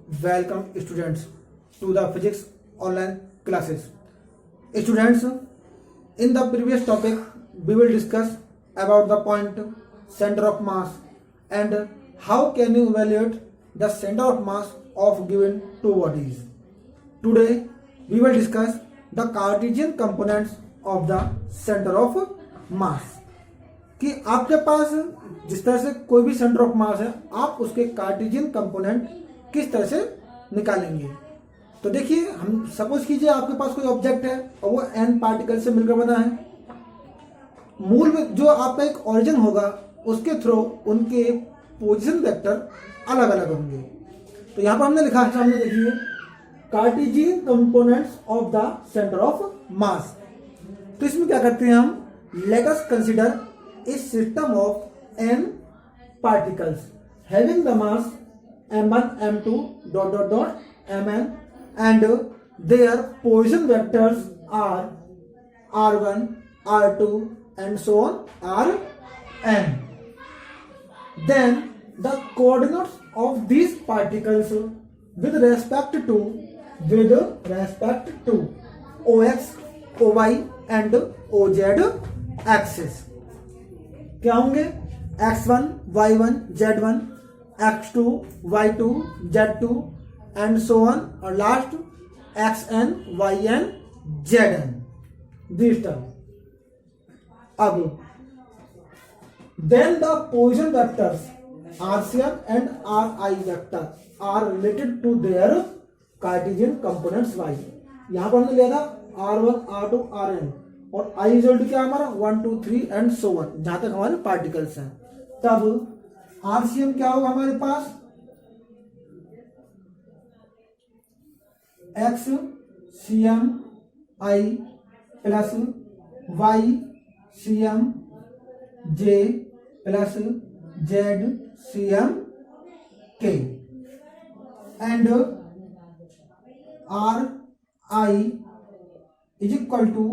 welcome students to the physics online classes. Students, in the previous topic we will discuss about the point center of mass and how can you evaluate the center of mass of given two bodies. Today we will discuss the Cartesian components of the center of mass. कि आपके पास जिस तरह से कोई भी centre of mass है, आप उसके कार्टेशियन कंपोनेंट किस तरह से निकालेंगे। तो देखिए, हम सपोज कीजिए आपके पास कोई ऑब्जेक्ट है और वो n पार्टिकल से मिलकर बना है। मूल में जो आपका एक ओरिजिन होगा उसके थ्रू उनके पोजीशन वेक्टर अलग अलग होंगे। तो यहाँ पर हमने लिखा है, सामने देखिए, Cartesian components of the centre of mass. तो इसमें क्या करते हैं हम, let us consider a system of n particles having the mass m1 m2 dot dot dot mn and their position vectors are r1 r2 and so on rn. Then the coordinates of these particles with respect to ox, oy and oz axis क्या होंगे, x1 y1 z1 x2 y2 z2 and so on, और last xn yn zn this term. अब then the position vectors rcm and ri vector are related to their Cartesian components y। यहां पर हमने लिया था r1 r2 rn और i equal to क्या हमारा 1 2 3 एंड सो ऑन, जहां तक हमारे पार्टिकल्स हैं। तब आरसीएम क्या होगा हमारे पास, x c m i plus y c m j plus z c m k and r i is equal to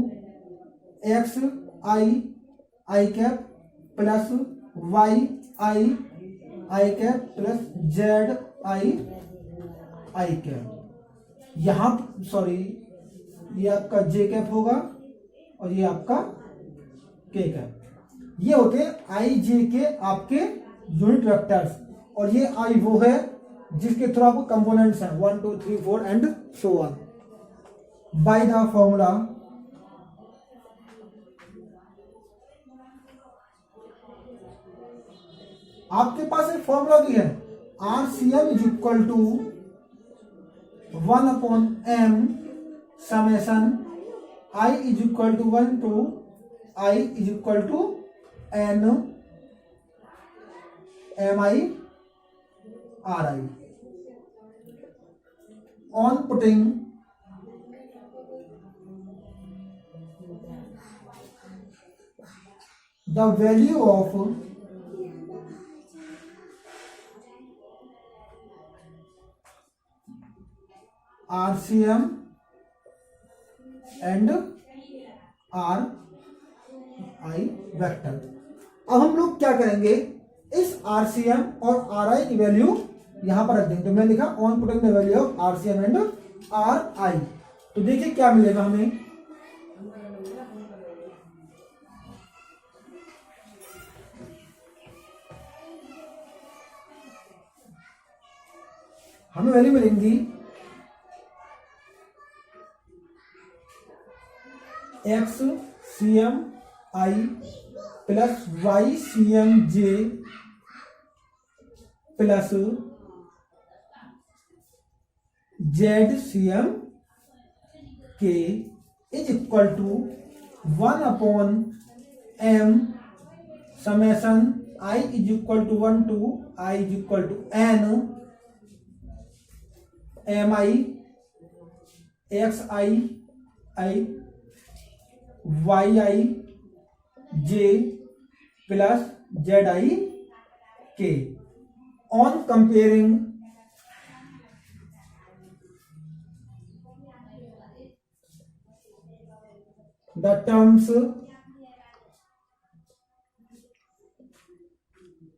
x i cap plus y i cap plus z i cap. यहां sorry, ये आपका जे cap होगा और ये आपका के cap. ये होते हैं आई जे के आपके यूनिट वेक्टर्स, और ये आई वो है जिसके थ्रू आपको कंपोनेंट्स हैं 1 2 3 4 and so on. By the formula आपके पास एक फॉर्मूला भी है, RCM is equal to 1/m summation i is equal to 1 to i is equal to n mi ri। On putting the value of RCM and RI vector. अब हम लोग क्या करेंगे, इस RCM और RI की वैल्यू यहां पर रख देंगे। तो मैं लिखा on putting the value of RCM and RI। तो देखिए क्या मिलेगा हमें वैल्यू मिलेंगी x c m i plus y c m j plus z c m k is equal to 1/m summation i is equal to 1 to i is equal to n m i x i y i j plus z i k. On comparing the terms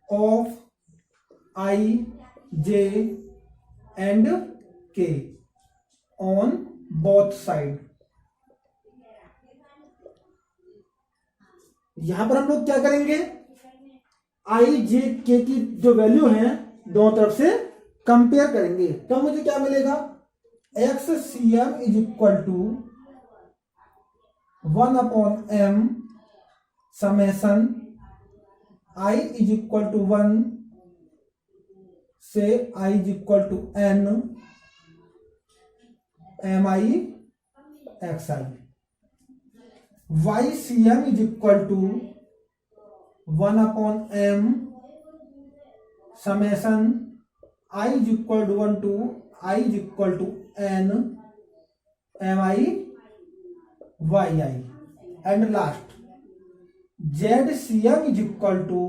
of i j and k on both side। यहां पर हम लोग क्या करेंगे, आई जे के की जो value है दोनों तरफ से कंपेयर करेंगे। तो मुझे क्या मिलेगा, x c m is equal to 1/m summation i is equal to 1 से i is equal to n m i x i. Y c m is equal to 1/m summation i is equal to 1 to i is equal to n m i y i. And last z c m is equal to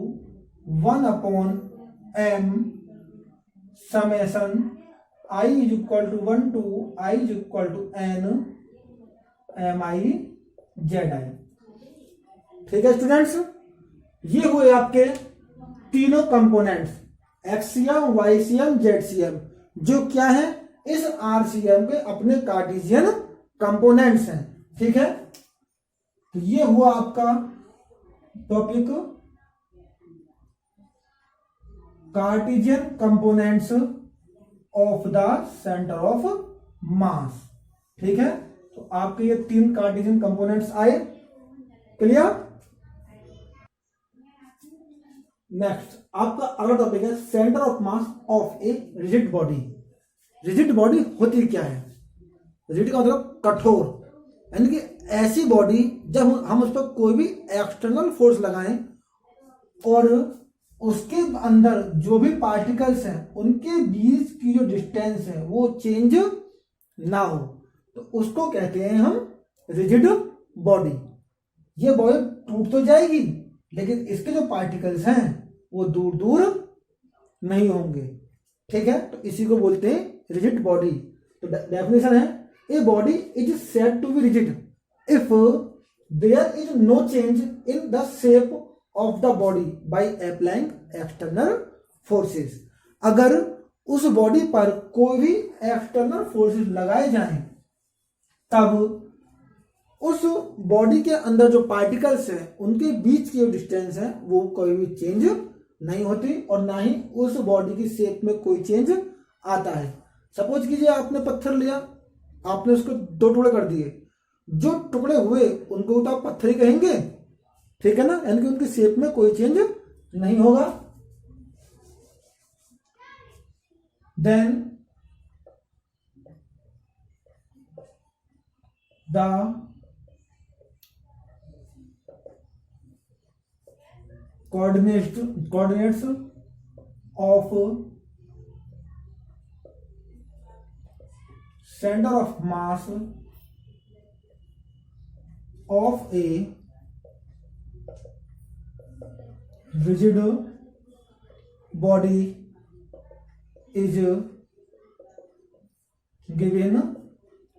1/m summation i is equal to 1 to i is equal to n m i z i. ठीक है students, ये हुए आपके तीनों components एक्सीएम, YCM, जेडसीएम, जो क्या है इस आरसीएम के अपने कार्टेशियन कंपोनेंट्स हैं। ठीक है, तो ये हुआ आपका topic Cartesian components of the centre of mass. ठीक है, तो आपके ये तीन कार्टेशियन कंपोनेंट्स आए, क्लियर। नेक्स्ट आपका अगला टॉपिक है centre of mass of a rigid body. Rigid body होती क्या है, रिजिड का मतलब कठोर, यानी कि ऐसी बॉडी जब हम उस पर कोई भी एक्सटर्नल फोर्स लगाएं और उसके अंदर जो भी पार्टिकल्स हैं उनके बीच की जो डिस्टेंस है वो चेंज ना हो, तो उसको कहते हैं हम रिजिड बॉडी। ये बॉडी टूट तो जाएगी लेकिन इसके जो पार्टिकल्स हैं वो दूर दूर नहीं होंगे। ठीक है, तो इसी को बोलते हैं रिजिड बॉडी। तो डेफिनेशन है, a body is said to be rigid if there is no change in the shape of the body by applying external forces. अगर उस बॉडी पर कोई भी एक्सटर्नल फोर्सेस लगाए जाएं तब उस बॉडी के अंदर जो पार्टिकल्स हैं उनके बीच की जो डिस्टेंस है वो कोई भी चेंज नहीं होती और ना ही उस बॉडी की शेप में कोई चेंज आता है। सपोज कीजिए आपने पत्थर लिया, आपने उसको दो टुकड़े कर दिए, जो टुकड़े हुए उनको तो आप पत्थर ही कहेंगे, ठीक है ना, यानी कि उनकी शेप में कोई चेंज नहीं होगा। Then the coordinates of center of mass of a rigid body is given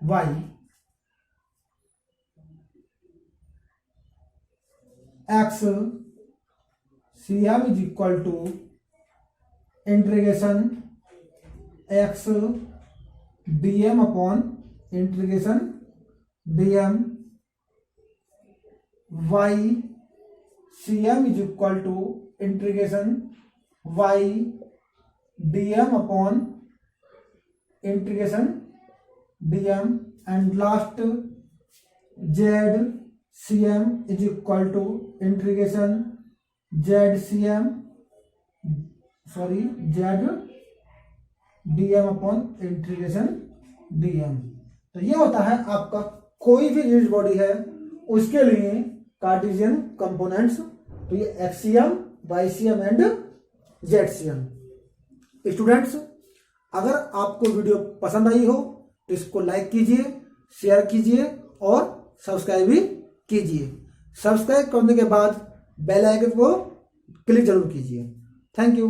y x Cm is equal to integration x dm upon integration dm, y Cm is equal to integration y dm upon integration dm, and last z Cm is equal to integration ZCM Z DM upon integration DM। तो ये होता है आपका कोई भी rigid body है उसके लिए कार्टेशियन कंपोनेंट्स। तो ये एक्सीएम, वाईसीएम एंड जेडसीएम। स्टूडेंट्स, अगर आपको वीडियो पसंद आई हो तो इसको लाइक कीजिए, शेयर कीजिए और सब्सक्राइब भी कीजिए। सब्सक्राइब करने के बाद बेल आइकन को क्लिक जरूर कीजिए। Thank you.